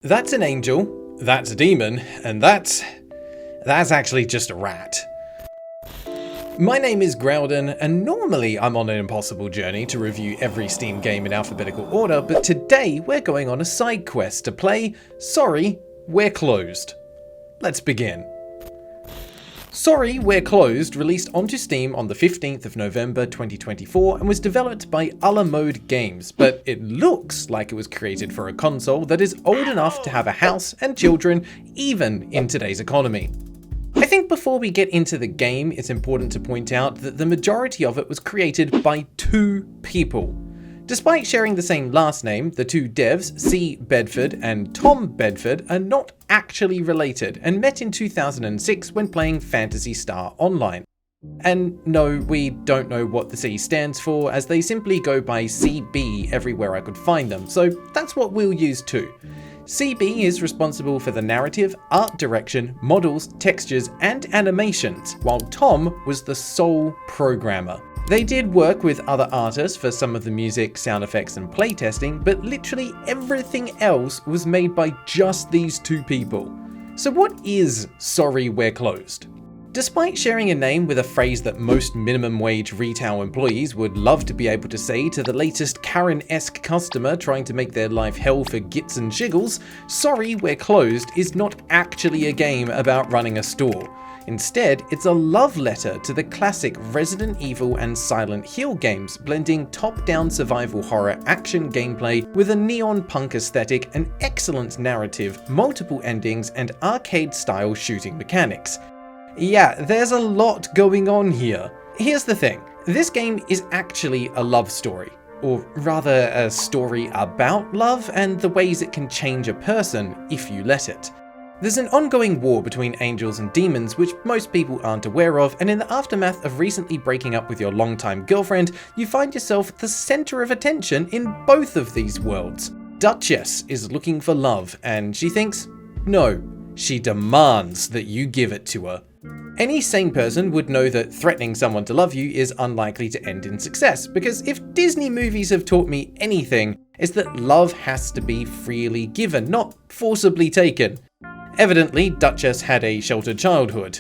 That's an angel, that's a demon, and that's actually just a rat. My name is Graeldon, and normally I'm on an impossible journey to review every Steam game in alphabetical order, but today we're going on a side quest to play Sorry, We're Closed. Let's begin. Sorry, We're Closed released onto Steam on the 15th of November 2024 and was developed by Mode Games, but it looks like it was created for a console that is old enough to have a house and children even in today's economy. I think before we get into the game, it's important to point out that the majority of it was created by two people. Despite sharing the same last name, the two devs, C. Bedford and Tom Bedford, are not actually related and met in 2006 when playing Phantasy Star Online. And no, we don't know what the C stands for, as they simply go by CB everywhere I could find them, so that's what we'll use too. CB is responsible for the narrative, art direction, models, textures, and animations, while Tom was the sole programmer. They did work with other artists for some of the music, sound effects, and playtesting, but literally everything else was made by just these two people. So what is Sorry, We're Closed? Despite sharing a name with a phrase that most minimum wage retail employees would love to be able to say to the latest Karen-esque customer trying to make their life hell for gits and jiggles, Sorry, We're Closed is not actually a game about running a store. Instead, it's a love letter to the classic Resident Evil and Silent Hill games, blending top-down survival horror action gameplay with a neon punk aesthetic, an excellent narrative, multiple endings, and arcade-style shooting mechanics. Yeah, there's a lot going on here. Here's the thing, this game is actually a love story, or rather a story about love and the ways it can change a person if you let it. There's an ongoing war between angels and demons which most people aren't aware of, and in the aftermath of recently breaking up with your longtime girlfriend, you find yourself at the center of attention in both of these worlds. Duchess is looking for love, and she thinks, no, she demands that you give it to her. Any sane person would know that threatening someone to love you is unlikely to end in success, because if Disney movies have taught me anything, it's that love has to be freely given, not forcibly taken. Evidently, Duchess had a sheltered childhood.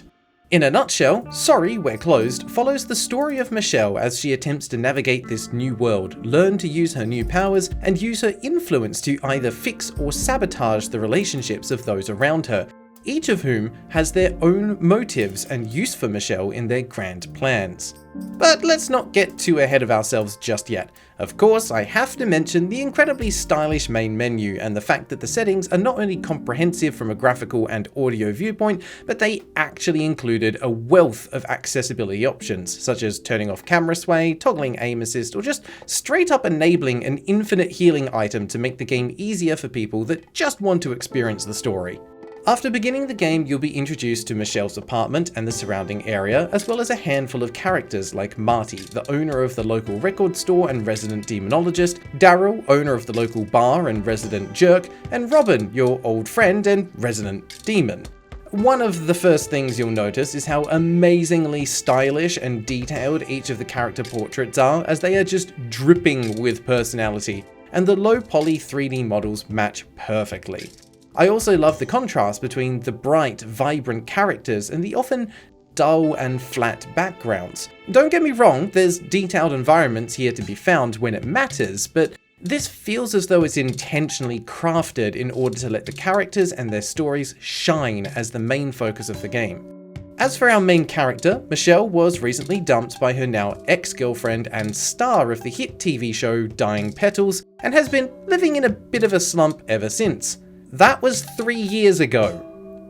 In a nutshell, Sorry, We're Closed follows the story of Michelle as she attempts to navigate this new world, learn to use her new powers, and use her influence to either fix or sabotage the relationships of those around her, each of whom has their own motives and use for Michelle in their grand plans. But let's not get too ahead of ourselves just yet. Of course, I have to mention the incredibly stylish main menu and the fact that the settings are not only comprehensive from a graphical and audio viewpoint, but they actually included a wealth of accessibility options, such as turning off camera sway, toggling aim assist, or just straight up enabling an infinite healing item to make the game easier for people that just want to experience the story. After beginning the game, you'll be introduced to Michelle's apartment and the surrounding area, as well as a handful of characters like Marty, the owner of the local record store and resident demonologist, Darrel, owner of the local bar and resident jerk, and Robin, your old friend and resident demon. One of the first things you'll notice is how amazingly stylish and detailed each of the character portraits are, as they are just dripping with personality, and the low poly 3D models match perfectly. I also love the contrast between the bright, vibrant characters and the often dull and flat backgrounds. Don't get me wrong, there's detailed environments here to be found when it matters, but this feels as though it's intentionally crafted in order to let the characters and their stories shine as the main focus of the game. As for our main character, Michelle was recently dumped by her now ex-girlfriend and star of the hit TV show Dying Petals, and has been living in a bit of a slump ever since. That was 3 years ago.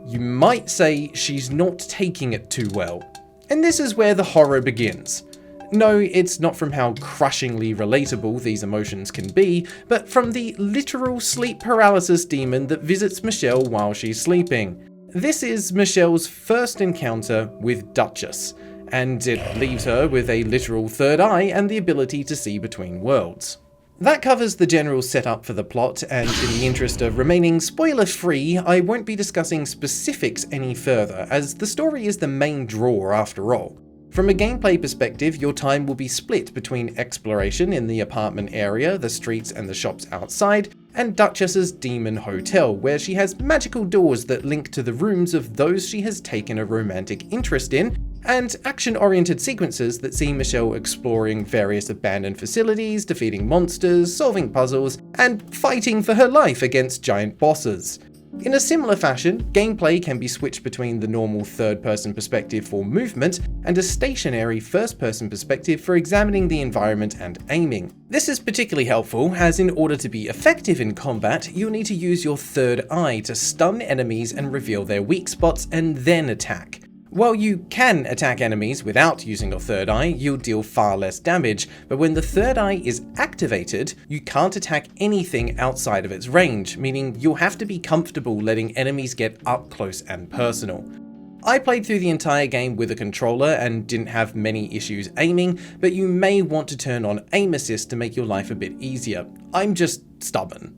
You might say she's not taking it too well. And this is where the horror begins. No, it's not from how crushingly relatable these emotions can be, but from the literal sleep paralysis demon that visits Michelle while she's sleeping. This is Michelle's first encounter with Duchess, and it leaves her with a literal third eye and the ability to see between worlds. That covers the general setup for the plot, and in the interest of remaining spoiler-free, I won't be discussing specifics any further, as the story is the main draw after all. From a gameplay perspective, your time will be split between exploration in the apartment area, the streets and the shops outside, and Duchess's Demon Hotel, where she has magical doors that link to the rooms of those she has taken a romantic interest in, and action-oriented sequences that see Michelle exploring various abandoned facilities, defeating monsters, solving puzzles, and fighting for her life against giant bosses. In a similar fashion, gameplay can be switched between the normal third-person perspective for movement and a stationary first-person perspective for examining the environment and aiming. This is particularly helpful as in order to be effective in combat, you'll need to use your third eye to stun enemies and reveal their weak spots and then attack. While you can attack enemies without using your third eye, you'll deal far less damage, but when the third eye is activated, you can't attack anything outside of its range, meaning you'll have to be comfortable letting enemies get up close and personal. I played through the entire game with a controller and didn't have many issues aiming, but you may want to turn on aim assist to make your life a bit easier. I'm just stubborn.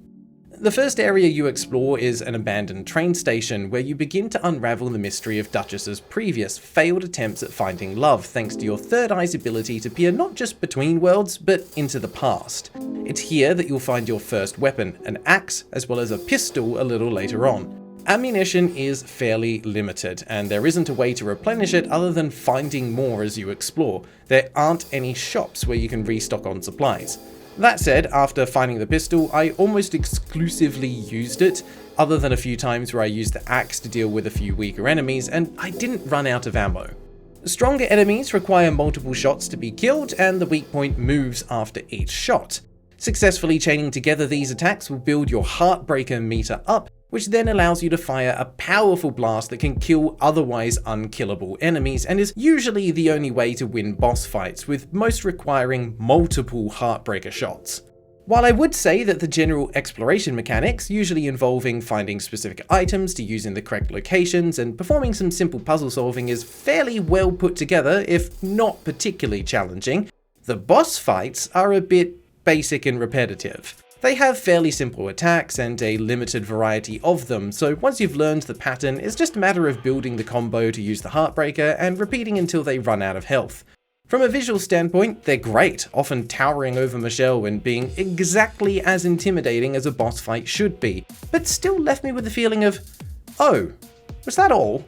The first area you explore is an abandoned train station where you begin to unravel the mystery of Duchess's previous failed attempts at finding love thanks to your third eye's ability to peer not just between worlds, but into the past. It's here that you'll find your first weapon, an axe, as well as a pistol a little later on. Ammunition is fairly limited, and there isn't a way to replenish it other than finding more as you explore. There aren't any shops where you can restock on supplies. That said, after finding the pistol, I almost exclusively used it, other than a few times where I used the axe to deal with a few weaker enemies, and I didn't run out of ammo. Stronger enemies require multiple shots to be killed, and the weak point moves after each shot. Successfully chaining together these attacks will build your Heartbreaker meter up, which then allows you to fire a powerful blast that can kill otherwise unkillable enemies and is usually the only way to win boss fights, with most requiring multiple Heartbreaker shots. While I would say that the general exploration mechanics, usually involving finding specific items to use in the correct locations and performing some simple puzzle solving, is fairly well put together, if not particularly challenging, the boss fights are a bit basic and repetitive. They have fairly simple attacks and a limited variety of them, so once you've learned the pattern, it's just a matter of building the combo to use the Heartbreaker and repeating until they run out of health. From a visual standpoint, they're great, often towering over Michelle and being exactly as intimidating as a boss fight should be, but still left me with the feeling of, oh, was that all?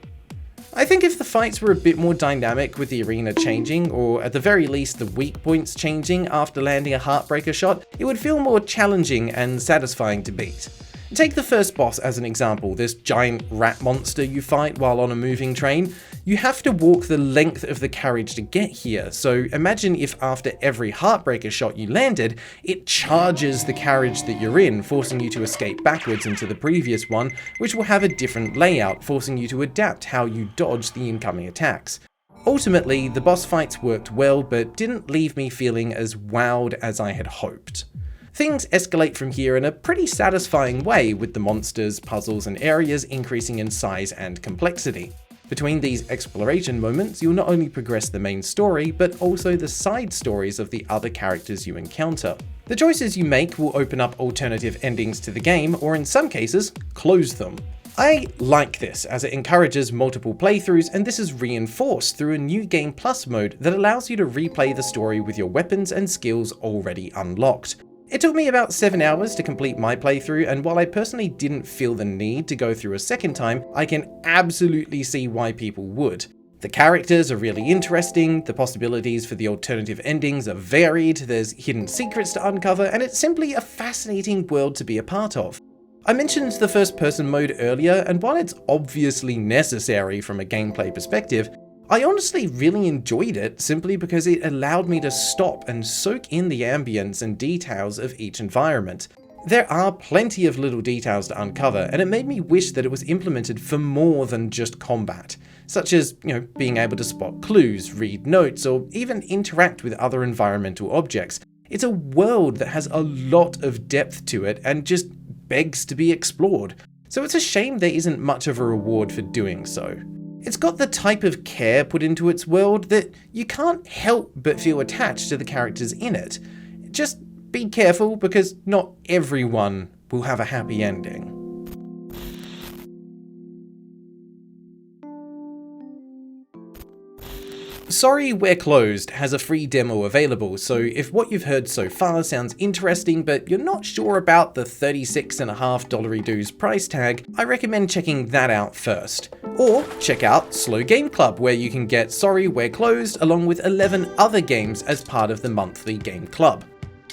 I think if the fights were a bit more dynamic with the arena changing, or at the very least the weak points changing after landing a Heartbreaker shot, it would feel more challenging and satisfying to beat. Take the first boss as an example, this giant rat monster you fight while on a moving train. You have to walk the length of the carriage to get here, so imagine if after every Heartbreaker shot you landed, it charges the carriage that you're in, forcing you to escape backwards into the previous one, which will have a different layout, forcing you to adapt how you dodge the incoming attacks. Ultimately, the boss fights worked well, but didn't leave me feeling as wowed as I had hoped. Things escalate from here in a pretty satisfying way, with the monsters, puzzles, and areas increasing in size and complexity. Between these exploration moments, you'll not only progress the main story, but also the side stories of the other characters you encounter. The choices you make will open up alternative endings to the game, or in some cases, close them. I like this, as it encourages multiple playthroughs, and this is reinforced through a new Game Plus mode that allows you to replay the story with your weapons and skills already unlocked. It took me about 7 hours to complete my playthrough, and while I personally didn't feel the need to go through a second time, I can absolutely see why people would. The characters are really interesting, the possibilities for the alternative endings are varied, there's hidden secrets to uncover, and it's simply a fascinating world to be a part of. I mentioned the first person mode earlier, and while it's obviously necessary from a gameplay perspective, I honestly really enjoyed it simply because it allowed me to stop and soak in the ambience and details of each environment. There are plenty of little details to uncover, and it made me wish that it was implemented for more than just combat, such as, being able to spot clues, read notes, or even interact with other environmental objects. It's a world that has a lot of depth to it and just begs to be explored, so it's a shame there isn't much of a reward for doing so. It's got the type of care put into its world that you can't help but feel attached to the characters in it. Just be careful, because not everyone will have a happy ending. Sorry We're Closed has a free demo available, so if what you've heard so far sounds interesting but you're not sure about the $36.50 dues price tag, I recommend checking that out first. Or check out Slow Game Club, where you can get Sorry We're Closed along with 11 other games as part of the monthly game club.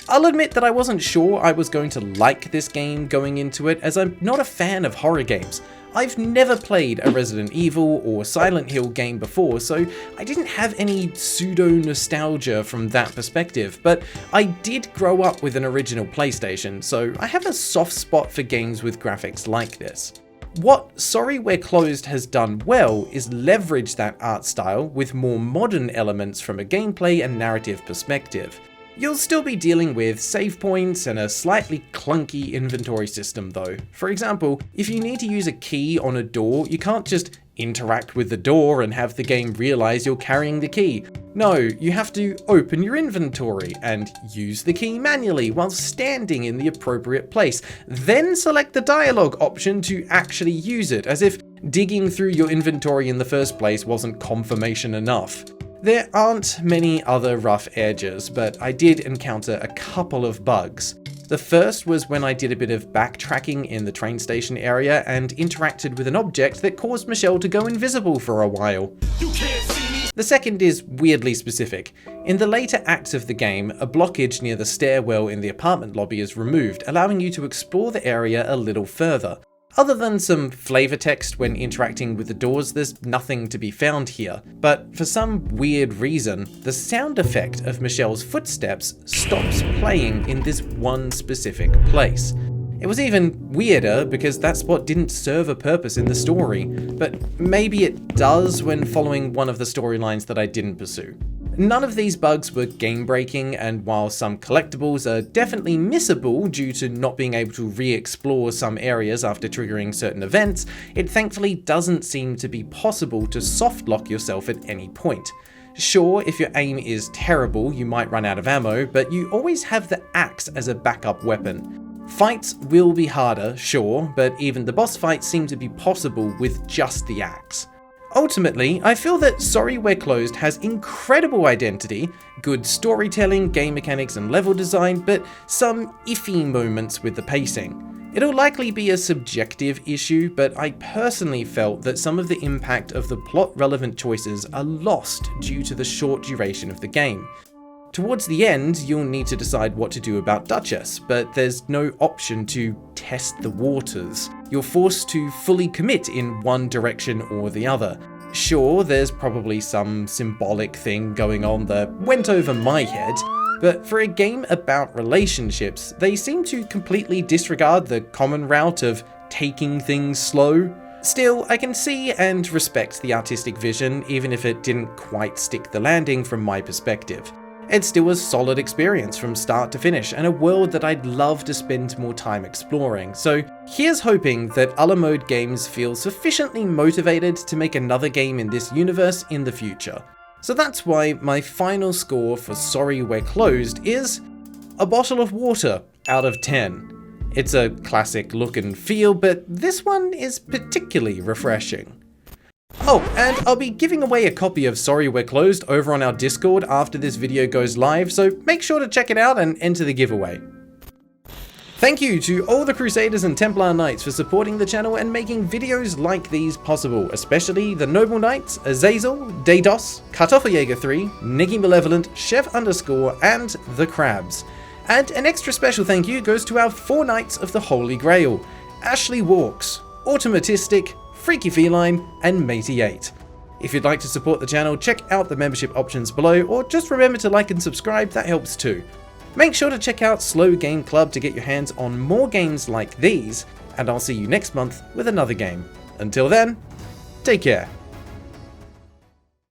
I'll admit that I wasn't sure I was going to like this game going into it, as I'm not a fan of horror games. I've never played a Resident Evil or Silent Hill game before, so I didn't have any pseudo-nostalgia from that perspective, but I did grow up with an original PlayStation, so I have a soft spot for games with graphics like this. What Sorry We're Closed has done well is leverage that art style with more modern elements from a gameplay and narrative perspective. You'll still be dealing with save points and a slightly clunky inventory system though. For example, if you need to use a key on a door, you can't just interact with the door and have the game realize you're carrying the key. No, you have to open your inventory and use the key manually while standing in the appropriate place, then select the dialogue option to actually use it, as if digging through your inventory in the first place wasn't confirmation enough. There aren't many other rough edges, but I did encounter a couple of bugs. The first was when I did a bit of backtracking in the train station area and interacted with an object that caused Michelle to go invisible for a while. You can't see me. The second is weirdly specific. In the later acts of the game, a blockage near the stairwell in the apartment lobby is removed, allowing you to explore the area a little further. Other than some flavor text when interacting with the doors, there's nothing to be found here. But for some weird reason, the sound effect of Michelle's footsteps stops playing in this one specific place. It was even weirder because that spot didn't serve a purpose in the story, but maybe it does when following one of the storylines that I didn't pursue. None of these bugs were game-breaking, and while some collectibles are definitely missable due to not being able to re-explore some areas after triggering certain events, it thankfully doesn't seem to be possible to soft-lock yourself at any point. Sure, if your aim is terrible, you might run out of ammo, but you always have the axe as a backup weapon. Fights will be harder, sure, but even the boss fights seem to be possible with just the axe. Ultimately, I feel that Sorry We're Closed has incredible identity, good storytelling, game mechanics and level design, but some iffy moments with the pacing. It'll likely be a subjective issue, but I personally felt that some of the impact of the plot-relevant choices are lost due to the short duration of the game. Towards the end, you'll need to decide what to do about Duchess, but there's no option to test the waters. You're forced to fully commit in one direction or the other. Sure, there's probably some symbolic thing going on that went over my head, but for a game about relationships, they seem to completely disregard the common route of taking things slow. Still, I can see and respect the artistic vision, even if it didn't quite stick the landing from my perspective. It's still a solid experience from start to finish, and a world that I'd love to spend more time exploring. So here's hoping that Other Mode Games feel sufficiently motivated to make another game in this universe in the future. So that's why my final score for Sorry We're Closed is a bottle of water out of 10. It's a classic look and feel, but this one is particularly refreshing. Oh, and I'll be giving away a copy of Sorry We're Closed over on our Discord after this video goes live, so make sure to check it out and enter the giveaway. Thank you to all the Crusaders and Templar Knights for supporting the channel and making videos like these possible, especially the Noble Knights, Azazel, Dados, Kartoffeljäger3, Niggy Malevolent, Chef_, and The Crabs. And an extra special thank you goes to our 4 Knights of the Holy Grail, Ashley Walks, Automatistic, Freaky Feline, and Matey8. If you'd like to support the channel, check out the membership options below, or just remember to like and subscribe, that helps too. Make sure to check out Slow Game Club to get your hands on more games like these, and I'll see you next month with another game. Until then, take care.